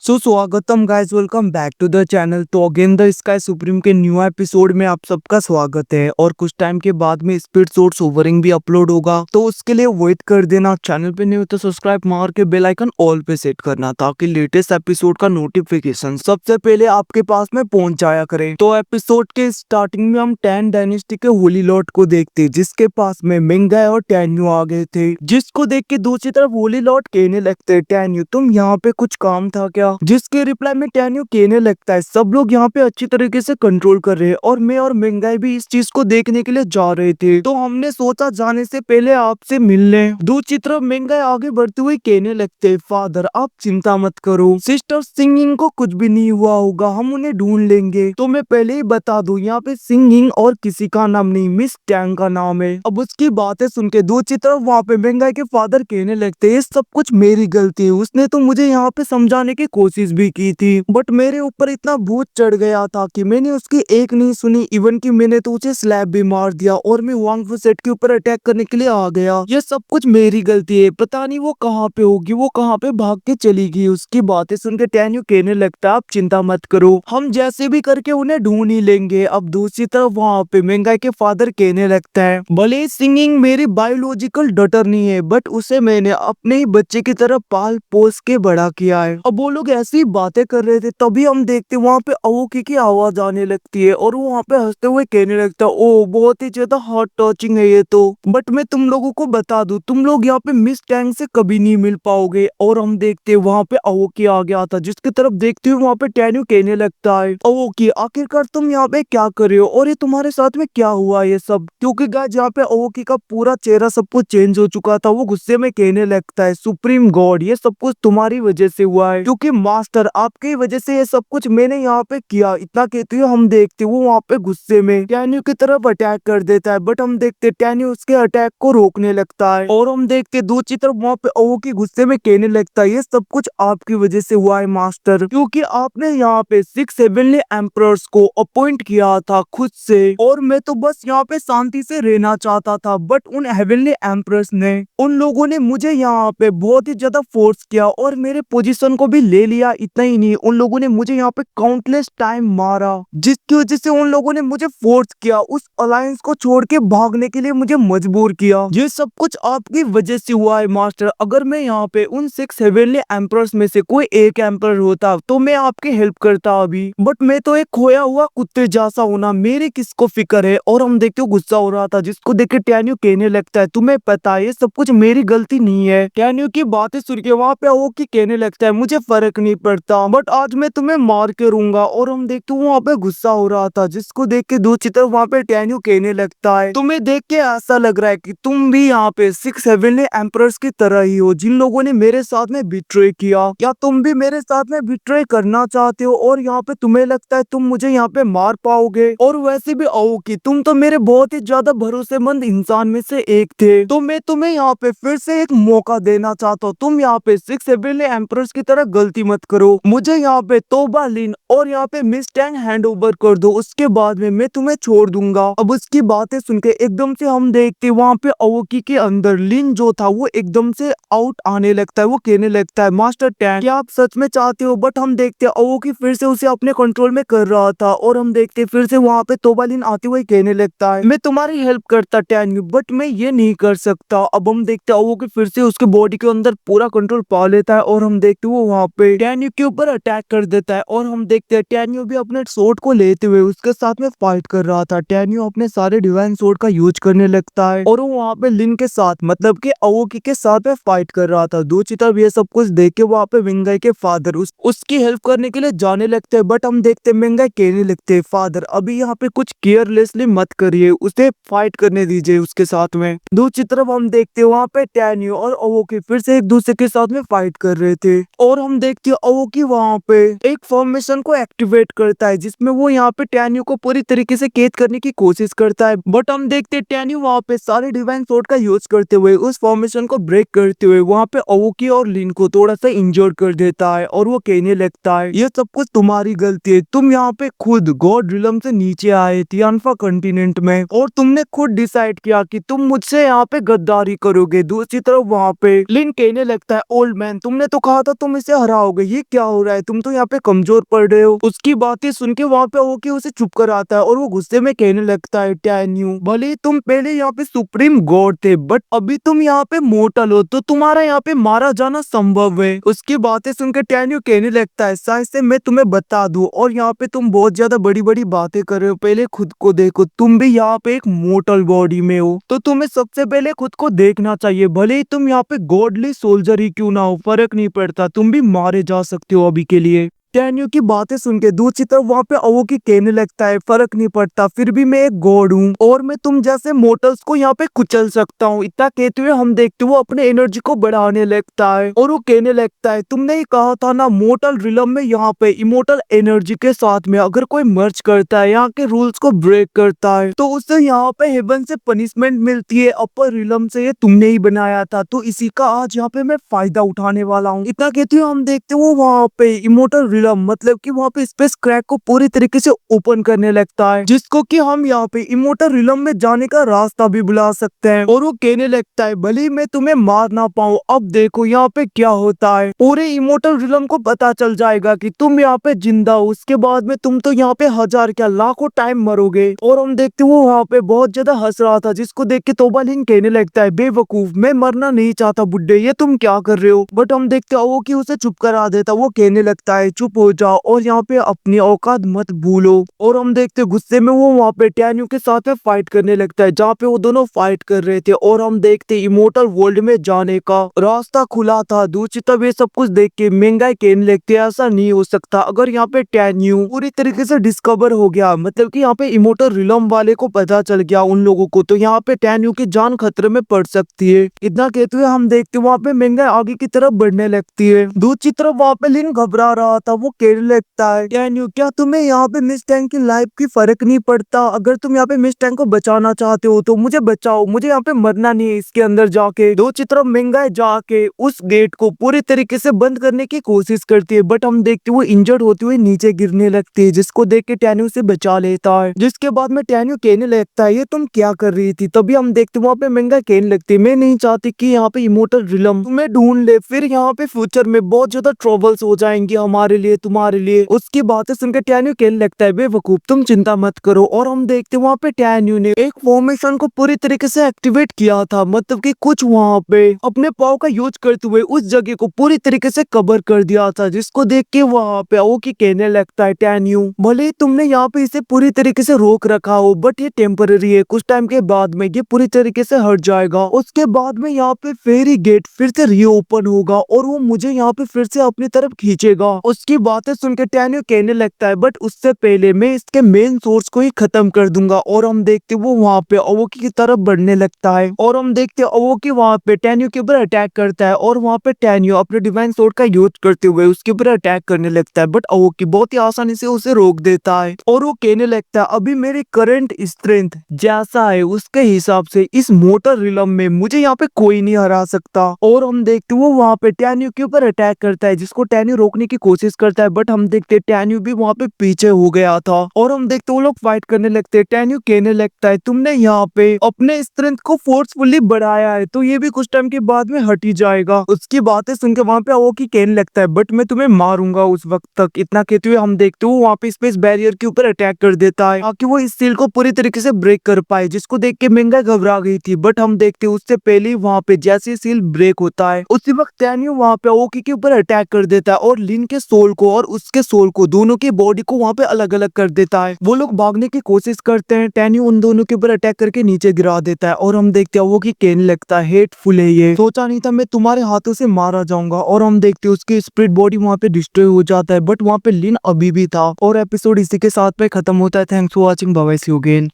सुस्वागतम guys, welcome back to the channel. तो again the sky supreme के new episode में आप सबका स्वागत है। और कुछ टाइम के बाद में स्पीड सोर्स ओवरिंग भी अपलोड होगा, तो उसके लिए वेट कर देना। चैनल पे नहीं हो तो सब्सक्राइब मार के बेल आइकन ऑल पे सेट करना, ताकि लेटेस्ट एपिसोड का नोटिफिकेशन सबसे पहले आपके पास में पहुंच जाया करे। तो एपिसोड के स्टार्टिंग में हम टैन डायनेस्टी के होली लॉर्ड को देखते, जिसके पास में मिंगाई और टैन्यू आ गए थे, जिसको देख के दूसरी तरफ होली लॉर्ड कहने लगते, टैन्यू तुम यहाँ पे कुछ काम था क्या? जिसके रिप्लाई में टैन्यू कहने लगता है, सब लोग यहाँ पे अच्छी तरीके से कंट्रोल कर रहे हैं और मैं और मिंगाई भी इस चीज को देखने के लिए जा रहे थे, तो हमने सोचा जाने से पहले आपसे मिल लें। दूसरी तरफ मिंगाई आगे बढ़ते हुए कहने लगते, फादर आप चिंता मत करो, सिस्टर सिंगिंग को कुछ भी नहीं हुआ होगा, हम उन्हें ढूंढ लेंगे। तो मैं पहले ही बता दूं, यहाँ पे सिंगिंग और किसी का नाम नहीं, मिस टैंग का नाम है। अब उसकी बातें सुन के दूसरी तरफ वहाँ पे मिंगाई के फादर कहने लगते, ये सब कुछ मेरी गलती है, उसने तो मुझे यहाँ पे समझाने की कोशिश भी की थी, बट मेरे ऊपर इतना भूत चढ़ गया था कि मैंने उसकी एक नहीं सुनी, इवन कि मैंने तो उसे स्लैप भी मार दिया और मैं वांग फू सेट के ऊपर अटैक करने के लिए आ गया। ये सब कुछ मेरी गलती है, पता नहीं वो कहाँ पे होगी, वो कहाँ पे भाग के चली गई। उसकी बातें सुन के टैन्यू कहने लगता है, आप चिंता मत करो, हम जैसे भी करके उन्हें ढूंढ ही लेंगे। अब दूसरी तरफ वहाँ पे मिंगाई के फादर कहने लगता है, भले सिंगिंग मेरी बायोलॉजिकल डॉटर नहीं है, बट उसे मैंने अपने ही बच्चे की तरह पाल पोस के बड़ा किया है। अब वो लोग ऐसी बातें कर रहे थे, तभी हम देखते वहाँ पे अवोकी की आवाज आने लगती है और वो वहाँ पे हंसते हुए कहने लगता है, ओ बहुत ही ज्यादा हार्ट टचिंग है ये तो, बट मैं तुम लोगों को बता दूं, तुम लोग यहाँ पे मिस टैंग से कभी नहीं मिल पाओगे। और हम देखते वहाँ पे अवोकी आ गया था, जिसकी तरफ देखते हुए वहाँ पे टैन्यू कहने लगता है, अवोकी आखिरकार तुम यहाँ पे क्या कर रहे हो और ये तुम्हारे साथ में क्या हुआ ये सब? क्योंकि गाइस यहाँ पे अवोकी का पूरा चेहरा सब कुछ चेंज हो चुका था। वो गुस्से में कहने लगता है, सुप्रीम गॉड ये सब कुछ तुम्हारी वजह से हुआ है, क्योंकि मास्टर आपकी वजह से ये सब कुछ मैंने यहाँ पे किया। इतना कहते हुए हम देखते वो वहाँ पे गुस्से में टैन्यू की तरफ अटैक कर देता है, बट हम देखते टैन्यू उसके अटैक को रोकने लगता है। और हम देखते दूसरी तरफ वहाँ पे अवोकी गुस्से में कहने लगता है, ये सब कुछ आपकी वजह से हुआ है मास्टर, क्योंकि आपने यहाँ पे 6 हेवनली एम्परर्स को अपॉइंट किया था खुद से, और मैं तो बस यहाँ पे शांति से रहना चाहता था, बट उन हेवनली एम्परर्स ने, उन लोगों ने मुझे यहाँ पे बहुत ही ज्यादा फोर्स किया और मेरे पोजीशन को भी ले लिया। इतना ही नहीं, उन लोगों ने मुझे यहाँ पे काउंटलेस टाइम मारा, जिसकी वजह से उन लोगों ने मुझे फोर्स किया, उस अलायंस को छोड़ के भागने के लिए मुझे मजबूर किया। ये सब कुछ आपकी वजह से हुआ है मास्टर। अगर मैं यहाँ पे उन 6 हेवनली एम्परर्स में से कोई एक एम्परर होता तो मैं आपकी हेल्प करता अभी, बट मैं तो एक खोया हुआ कुत्ते जैसा होना, मेरे किसको फिक्र है। और हम देखते हो गुस्सा हो रहा था, जिसको देख के टैन्यू कहने लगता है, तुम्हें पता है ये सब कुछ मेरी गलती नहीं है। टैन्यू की बातें सुन के वहाँ पे वो की कहने लगता है, मुझे फर्क नहीं पड़ता, बट आज मैं तुम्हें मार के रहूंगा। और हम देखते वहाँ पे गुस्सा हो रहा था, जिसको देख के दूसरी तरफ वहाँ पे टैन्यू कहने लगता है, तुम्हें देख के ऐसा लग रहा है कि तुम भी यहाँ पे 6 हेवनली एम्परर्स की तरह ही हो, जिन लोगों ने मेरे साथ में बिट्रे किया। क्या तुम भी मेरे साथ में बिट्रे करना चाहते हो और यहाँ पे तुम्हें लगता है तुम मुझे यहाँ पे मार पाओगे? और वैसे भी अवोकी, तुम तो मेरे बहुत ही ज्यादा भरोसेमंद इंसान में से एक थे, तो मैं तुम्हें यहाँ पे फिर से एक मौका देना चाहता हूँ। तुम यहाँ पे 6 हेवनली एम्परर्स की तरह गलती मत करो, मुझे यहाँ पे तोबा लिन और यहाँ पे मिस टैंग हैंड ओवर कर दो, उसके बाद में मैं तुम्हें छोड़ दूंगा। अब उसकी बातें सुन के एकदम से हम देखते वहाँ पे अवोकी के अंदर लिन जो था वो एकदम से आउट आने लगता है। वो कहने लगता है, मास्टर टैंग क्या आप सच में चाहते हो? बट हम देखते अवोकी फिर से उसे अपने कंट्रोल में कर रहा था, और हम देखते फिर से वहाँ पे तोबा लिन आते हुए कहने लगता है, मैं तुम्हारी हेल्प करता टैंग, बट मैं ये नहीं कर सकता। अब हम देखते अवोकी फिर से उसके बॉडी के अंदर पूरा कंट्रोल पा लेता है, और हम देखते वो वहाँ पे टैन्यू के ऊपर अटैक कर देता है। और हम देखते हैं टैन्यू भी अपने स्वॉर्ड को लेते हुए उसके साथ में फाइट कर रहा था। टैन्यू अपने सारे डिवाइन स्वॉर्ड का यूज करने लगता है, और वो वहाँ पे लिन के साथ मतलब के अवोकी के साथ में फाइट कर रहा था। दूसरी तरफ ये सब कुछ देख के वहाँ पे मिंगाई के फादर उसकी हेल्प करने के लिए जाने लगते हैं, बट हम देखते मिंगाई कहने लगते हैं, फादर अभी यहाँ पे कुछ केयरलेसली मत करिए, उसे फाइट करने दीजिए उसके साथ में। दूसरी तरफ हम देखते वहाँ पे टैन्यू और अवोकी फिर से एक दूसरे के साथ में फाइट कर रहे थे, और हम देखते अवोकी वहाँ पे एक फॉर्मेशन को एक्टिवेट करता है, जिसमें वो यहाँ पे टैन्यू को पूरी तरीके से कैद करने की कोशिश करता है। बट हम देखते टैन्यू वहाँ पे सारे डिवाइन स्वॉर्ड का यूज करते हुए उस फॉर्मेशन को ब्रेक करते हुए वहाँ पे अवोकी और लिन को थोड़ा सा इंजर्ड कर देता है, और वो कहने लगता है, ये सब कुछ तुम्हारी गलती है, तुम यहाँ पे खुद गॉड रिलम से नीचे आए थे अल्फा कॉन्टिनेंट में, और तुमने खुद डिसाइड किया कि तुम मुझसे यहाँ पे गद्दारी करोगे। दूसरी तरफ वहाँ पे लिन कहने लगता है, ओल्ड मैन तुमने तो कहा था तुम इसे हराओगे, जाओगे, ये क्या हो रहा है, तुम तो यहाँ पे कमजोर पड़ रहे हो। उसकी बातें सुन के वहाँ पे ओके उसे चुप कर आता है और वो गुस्से में कहने लगता है, टैन्यू भले ही तुम पहले यहाँ पे सुप्रीम गॉड थे बट अभी तुम यहाँ पे मोर्टल हो, तो तुम्हारा यहाँ पे मारा जाना संभव है। उसकी बातें सुनकर टैन्यू कहने लगता है, शायद से मैं तुम्हें बता दूं, और यहाँ पे तुम बहुत ज्यादा बड़ी बड़ी बातें कर रहे हो, पहले खुद को देखो, तुम भी यहाँ पे एक मोर्टल बॉडी में हो, तो तुम्हें सबसे पहले खुद को देखना चाहिए। भले ही तुम यहाँ पे गॉडली सोल्जर ही क्यों ना हो, फर्क नहीं पड़ता, तुम भी मारे जा सकते हो अभी के लिए। टैन्यू की बातें सुन के दूसरी तरफ वहाँ पे अवोकी कहने लगता है, फर्क नहीं पड़ता, फिर भी मैं एक गॉड हूँ और मैं तुम जैसे मोर्टल्स को यहाँ पे कुचल सकता हूँ। इतना कहते हुए हम देखते हुए अपने एनर्जी को बढ़ाने लगता है और वो कहने लगता है, तुमने ही कहा था ना मोर्टल रिलम में यहाँ पे इमोर्टल एनर्जी के साथ में अगर कोई मर्ज करता है, यहाँ के रूल्स को ब्रेक करता है, तो उसे यहाँ पे हेवन से पनिशमेंट मिलती है। अपर रिलम से ये तुमने ही बनाया था, तो इसी का आज यहाँ पे मैं फायदा उठाने वाला हूँ। इतना कहते हुए हम देखते हुए वहाँ पे इमोर्टल मतलब कि वहाँ पे स्पेस क्रैक को पूरी तरीके से ओपन करने लगता है, जिसको कि हम यहाँ पे इमोर्टल रिलम में जाने का रास्ता भी बुला सकते हैं। और वो कहने लगता है, भले ही मैं तुम्हें मार ना पाऊँ, अब देखो यहाँ पे क्या होता है, पूरे इमोर्टल रिलम को पता चल जाएगा कि तुम यहाँ पे जिंदा हो, उसके बाद में तुम तो यहाँ पे हजार क्या लाखों टाइम मरोगे। और हम देखते हुए वहाँ पे बहुत ज्यादा हंस रहा था, जिसको देख के तोबा लिंग कहने लगता है, बेवकूफ, मैं मरना नहीं चाहता बुड्ढे, ये तुम क्या कर रहे हो। बट हम देखते हो वो कि उसे चुप करा देता, वो कहने लगता है, चुप हो जाओ और यहाँ पे अपनी औकात मत भूलो। और हम देखते गुस्से में वो वहाँ पे टैन्यू के साथ में फाइट करने लगता है, जहाँ पे वो दोनों फाइट कर रहे थे। और हम देखते इमोर्टल वर्ल्ड में जाने का रास्ता खुला था। दूसरी तरफ ये सब कुछ देख के महंगाई कहने लगते, ऐसा नहीं हो सकता, अगर यहाँ पे टैन्यू पूरी तरीके से डिस्कवर हो गया, मतलब कि यहाँ पे इमोर्टल रिलम वाले को पता चल गया उन लोगों को, तो यहाँ पे टैन्यू की जान खतरे में पड़ सकती है। इतना कहते हुए हम देखते वहाँ पे महंगाई आगे की तरफ बढ़ने लगती है। दूसरी तरफ वहाँ पे लिन घबरा रहा था, वो कहने लगता है, टैन्यू क्या तुम्हें यहाँ पे मिस टैंक की लाइफ की फर्क नहीं पड़ता, अगर तुम यहाँ पे मिस टैंक को बचाना चाहते हो तो मुझे बचाओ, मुझे यहाँ पे मरना नहीं है इसके अंदर जाके। दो चित्र महंगाई जाके उस गेट को पूरी तरीके से बंद करने की कोशिश करती है, बट हम देखते हुए इंजर्ड होते हुए नीचे गिरने लगती है, जिसको देख के टैन्यू से बचा लेता है। जिसके बाद में टैन्यू कहने लगता है, ये तुम क्या कर रही थी। तभी हम देखते वहाँ पे महंगाई कहने लगती है, मैं नहीं चाहती कि यहाँ पे इमोर्टल रिलम तुम्हें ढूंढ ले, फिर यहाँ पे फ्यूचर में बहुत ज्यादा ट्रबल्स हो जाएंगे हमारे लिए, तुम्हारे लिए। उसकी बातें सुनकर टैन्यू कहने लगता है, बेवकूफ, तुम चिंता मत करो। और हम देखते वहाँ पे टैन्यू ने एक फॉर्मेशन को पूरी तरीके से एक्टिवेट किया था, मतलब कि कुछ वहाँ पे अपने पाव का यूज करते हुए उस जगह को पूरी तरीके से कवर कर दिया था, जिसको देख के वहाँ पे वो की कहने लगता है, टैन्यू भले ही तुमने यहाँ पे इसे पूरी तरीके से रोक रखा हो, बट ये टेम्पररी है, कुछ टाइम के बाद में ये पूरी तरीके से हट जाएगा। उसके बाद में यहाँ पे फेरी गेट फिर से रीओपन होगा और वो मुझे यहाँ पे फिर से अपनी तरफ खींचेगा। उसकी बातें सुनकर टैन्यू कहने लगता है, बट उससे पहले मैं इसके मेन सोर्स को ही खत्म कर दूंगा। और हम देखते वो वहाँ पे अवोकी की तरफ बढ़ने लगता है और हम देखते अवोकी वहाँ पे टैन्यू के ऊपर अटैक करता है और वहाँ पे टैन्यू अपने डिवाइन सोर्ड का यूज करते हुए उसके ऊपर अटैक करने लगता है, बट अवोकी बहुत ही आसानी से उसे रोक देता है और वो कहने लगता है, अभी मेरी करंट स्ट्रेंथ जैसा है उसके हिसाब से इस मोटर रिलम में मुझे यहाँ पे कोई नहीं हरा सकता। और हम देखते वो वहाँ पे टैन्यू के ऊपर अटैक करता है, जिसको टैन्यू रोकने की कोशिश करता है, बट हम देखते टैन्यू भी वहाँ पे पीछे हो गया था और हम देखते वो लोग फाइट करने लगते हैं। टैन्यू कहने लगता है, तुमने यहाँ पे अपने स्ट्रेंथ को फोर्सफुली बढ़ाया है, तो ये भी कुछ टाइम के बाद में हट ही जाएगा। उसकी बातें सुनकर वहाँ पे वो की कहने लगता है, बट मैं तुम्हें मारूंगा उस वक्त तक। इतना कहते हुए हम देखते हो वहाँ पे स्पेस बैरियर के ऊपर अटैक कर देता है ताकि वो इस सील को पूरी तरीके से ब्रेक कर पाए, जिसको देख के महंगाई घबरा गई थी। बट हम देखते उससे पहले ही वहाँ पे जैसे सील ब्रेक होता है उसी वक्त टैन्यू वहाँ पे ओकी के ऊपर अटैक कर देता है और लिन के सोल को और उसके सोल को दोनों की बॉडी को वहाँ पे अलग अलग कर देता है। वो लोग भागने की कोशिश करते हैं, टैन्यू उन दोनों के ऊपर अटैक करके नीचे गिरा देता है और हम देखते हैं वो की कहने लगता है, हेटफुल है ये, सोचा नहीं था मैं तुम्हारे हाथों से मारा जाऊंगा। और हम देखते हैं उसकी स्पिरिट बॉडी वहाँ पे डिस्ट्रॉय हो जाता है, बट वहाँ पे लिन अभी भी था और एपिसोड इसी के साथ में खत्म होता है। Thanks for watching, bye bye, see you again.